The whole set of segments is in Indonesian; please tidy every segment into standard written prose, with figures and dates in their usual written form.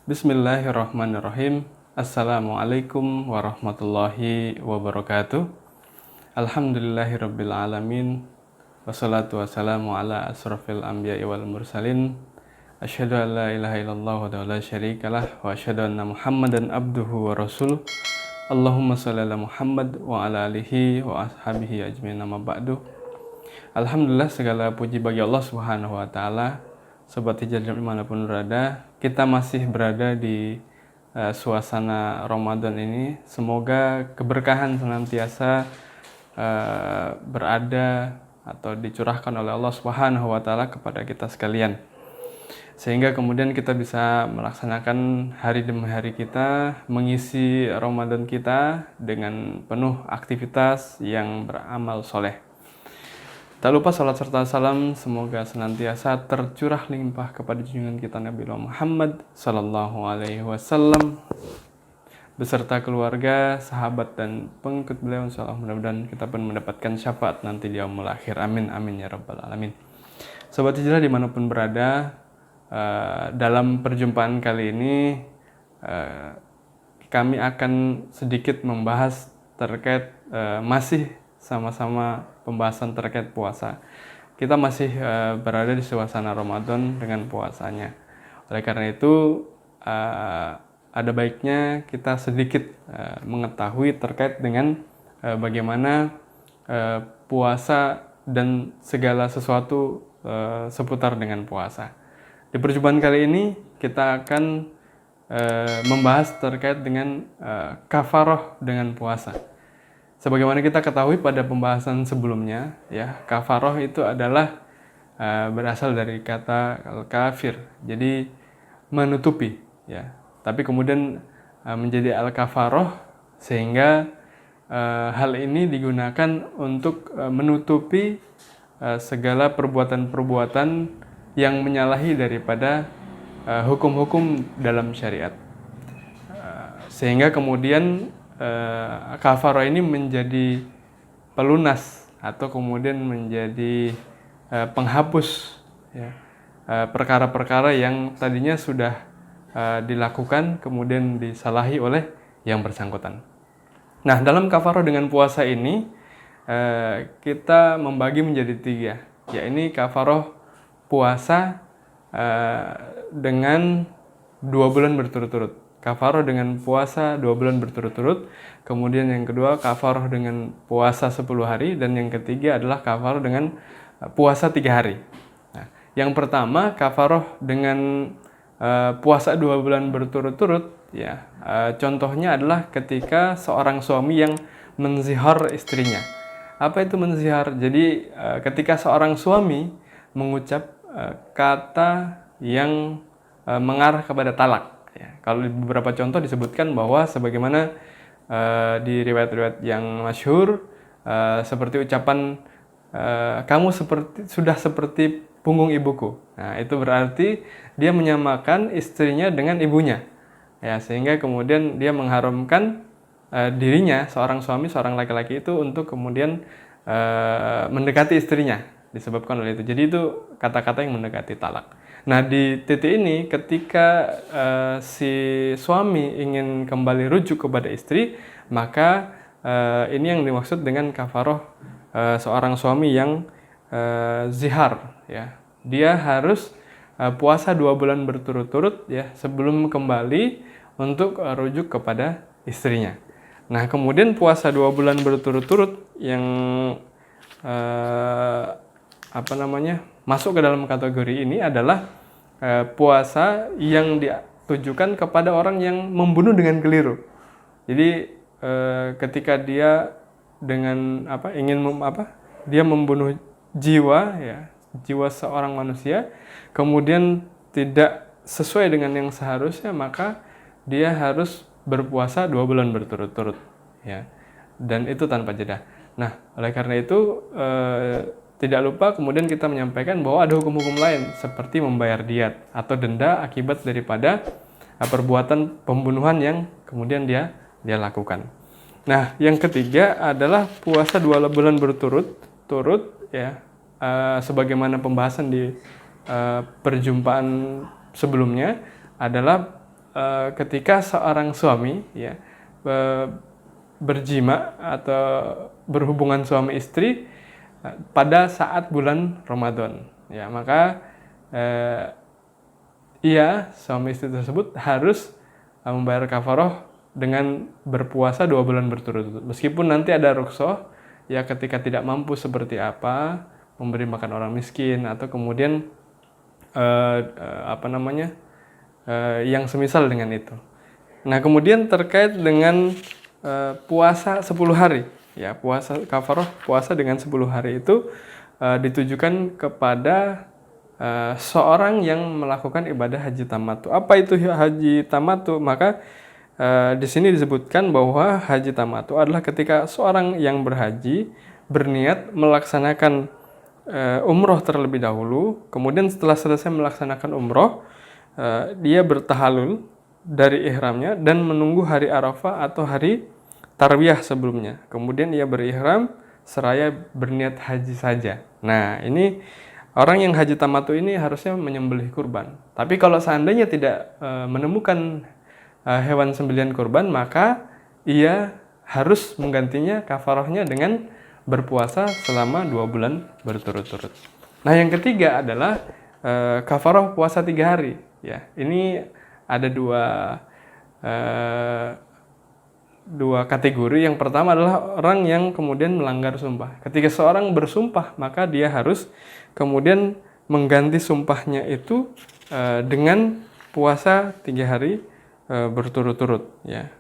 Bismillahirrahmanirrahim. Assalamualaikum warahmatullahi wabarakatuh. Alhamdulillahirabbil alamin. Wassalatu wassalamu ala asrofil anbiya'i wal mursalin. Asyhadu an la ilaha illallah wa la syarikalah wa asyhadu anna Muhammadan abduhu wa rasuluh. Allahumma shalli ala Muhammad wa ala alihi wa ashabihi ajmain, amma ba'du. Alhamdulillah, segala puji bagi Allah Subhanahu wa taala. Sobat Hijrah dimanapun berada, kita masih berada di suasana Ramadan ini. Semoga keberkahan senantiasa berada atau dicurahkan oleh Allah Subhanahu wa taala kepada kita sekalian, sehingga kemudian kita bisa melaksanakan hari demi hari kita, mengisi Ramadan kita dengan penuh aktivitas yang beramal soleh. Tak lupa salat serta salam semoga senantiasa tercurah limpah kepada junjungan kita Nabi Muhammad sallallahu alaihi wasallam beserta keluarga, sahabat dan pengikut beliau. Insyaallah mudah-mudahan kita pun mendapatkan syafaat nanti di yaumul akhir. Amin amin ya rabbal alamin. Sobat Hijrah dimanapun berada, dalam perjumpaan kali ini kami akan sedikit membahas terkait masih sama-sama pembahasan terkait puasa. Kita masih berada di suasana Ramadan dengan puasanya. Oleh karena itu ada baiknya kita sedikit mengetahui terkait dengan bagaimana puasa dan segala sesuatu seputar dengan puasa. Di perjumpaan kali ini kita akan membahas terkait dengan kafaroh dengan puasa. Sebagaimana kita ketahui pada pembahasan sebelumnya, ya, kafaroh itu adalah berasal dari kata al-kafir, jadi menutupi, ya. Tapi kemudian menjadi al-kafaroh sehingga hal ini digunakan untuk menutupi segala perbuatan-perbuatan yang menyalahi daripada hukum-hukum dalam syariat, sehingga kemudian kafaroh ini menjadi pelunas atau kemudian menjadi penghapus, ya, perkara-perkara yang tadinya sudah dilakukan kemudian disalahi oleh yang bersangkutan. Nah, dalam kafaroh dengan puasa ini kita membagi menjadi 3, yakni kafaroh puasa dengan 2 bulan berturut-turut. Kafaroh dengan puasa 2 bulan berturut-turut. Kemudian yang kedua kafaroh dengan puasa 10 hari. Dan yang ketiga adalah kafaroh dengan puasa 3 hari. Nah, yang pertama kafaroh dengan puasa 2 bulan berturut-turut, ya, contohnya adalah ketika seorang suami yang menzihar istrinya. Apa itu menzihar? Jadi ketika seorang suami mengucap kata yang mengarah kepada talak. Ya, kalau di beberapa contoh disebutkan bahwa sebagaimana di riwayat-riwayat yang masyhur seperti ucapan kamu sudah seperti punggung ibuku. Nah, itu berarti dia menyamakan istrinya dengan ibunya. Ya, sehingga kemudian dia mengharamkan dirinya, seorang suami, seorang laki-laki itu untuk kemudian mendekati istrinya disebabkan oleh itu. Jadi itu kata-kata yang mendekati talak. Nah, di titik ini ketika si suami ingin kembali rujuk kepada istri, maka ini yang dimaksud dengan kafaroh seorang suami yang zihar, ya. Dia harus puasa 2 bulan berturut-turut, ya, sebelum kembali untuk rujuk kepada istrinya. Nah, kemudian puasa 2 bulan berturut-turut yang masuk ke dalam kategori ini adalah puasa yang ditujukan kepada orang yang membunuh dengan keliru. Jadi ketika dia dengan dia membunuh jiwa, ya, jiwa seorang manusia, kemudian tidak sesuai dengan yang seharusnya, maka dia harus berpuasa 2 bulan berturut-turut, ya, dan itu tanpa jeda. Nah, oleh karena itu tidak lupa kemudian kita menyampaikan bahwa ada hukum-hukum lain seperti membayar diat atau denda akibat daripada perbuatan pembunuhan yang kemudian dia lakukan. Nah, yang ketiga adalah puasa 2 bulan berturut-turut, ya, sebagaimana pembahasan di perjumpaan sebelumnya adalah ketika seorang suami ya berjima atau berhubungan suami istri pada saat bulan Ramadan. Ya, maka suami istri tersebut harus membayar kafaroh dengan berpuasa 2 bulan berturut-turut. Meskipun nanti ada rukhsah ya ketika tidak mampu seperti apa, memberi makan orang miskin atau kemudian yang semisal dengan itu. Nah, kemudian terkait dengan puasa 10 hari. Ya, kafaroh puasa dengan 10 hari itu ditujukan kepada seorang yang melakukan ibadah haji tamattu. Apa itu haji tamattu? Maka di sini disebutkan bahwa haji tamattu adalah ketika seorang yang berhaji berniat melaksanakan umroh terlebih dahulu, kemudian setelah selesai melaksanakan umroh, dia bertahalul dari ihramnya dan menunggu hari Arafah atau hari Tarwiyah sebelumnya. Kemudian ia berihram seraya berniat haji saja. Nah, ini orang yang haji tamattu ini harusnya menyembelih kurban. Tapi kalau seandainya tidak menemukan hewan sembelihan kurban, maka ia harus menggantinya kafarahnya dengan berpuasa selama 2 bulan berturut-turut. Nah, yang ketiga adalah kafarah puasa 3 hari. Ya, ini ada dua kategori. Yang pertama adalah orang yang kemudian melanggar sumpah. Ketika seorang bersumpah, maka dia harus kemudian mengganti sumpahnya itu dengan puasa 3 hari berturut-turut. Ya,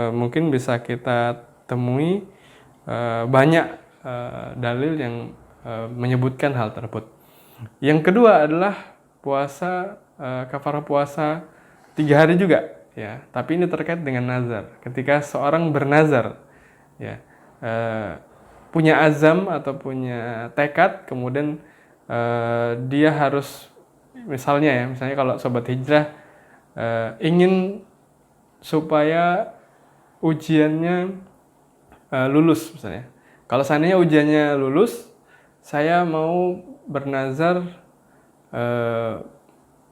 mungkin bisa kita temui banyak dalil yang menyebutkan hal tersebut. Yang kedua adalah kafarah puasa 3 hari juga. Ya, tapi ini terkait dengan nazar. Ketika seorang bernazar, ya, punya azam atau punya tekad, kemudian dia harus misalnya kalau sobat hijrah ingin supaya ujiannya lulus misalnya. Kalau seandainya ujiannya lulus, saya mau bernazar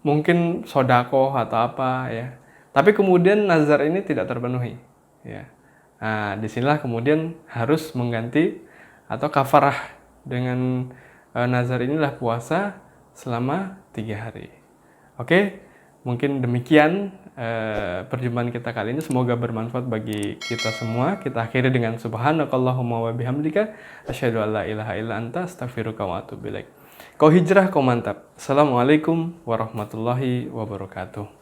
mungkin sodako atau apa ya. Tapi kemudian nazar ini tidak terpenuhi. Ya. Nah, disinilah kemudian harus mengganti atau kafarah dengan nazar inilah puasa selama 3 hari. Oke, mungkin demikian perjumpaan kita kali ini. Semoga bermanfaat bagi kita semua. Kita akhiri dengan subhanakallahumma wa bihamdika asyhadu an la ilaha illa anta astaghfiruka wa atubu ilaik. Kau hijrah, kau mantap. Assalamualaikum warahmatullahi wabarakatuh.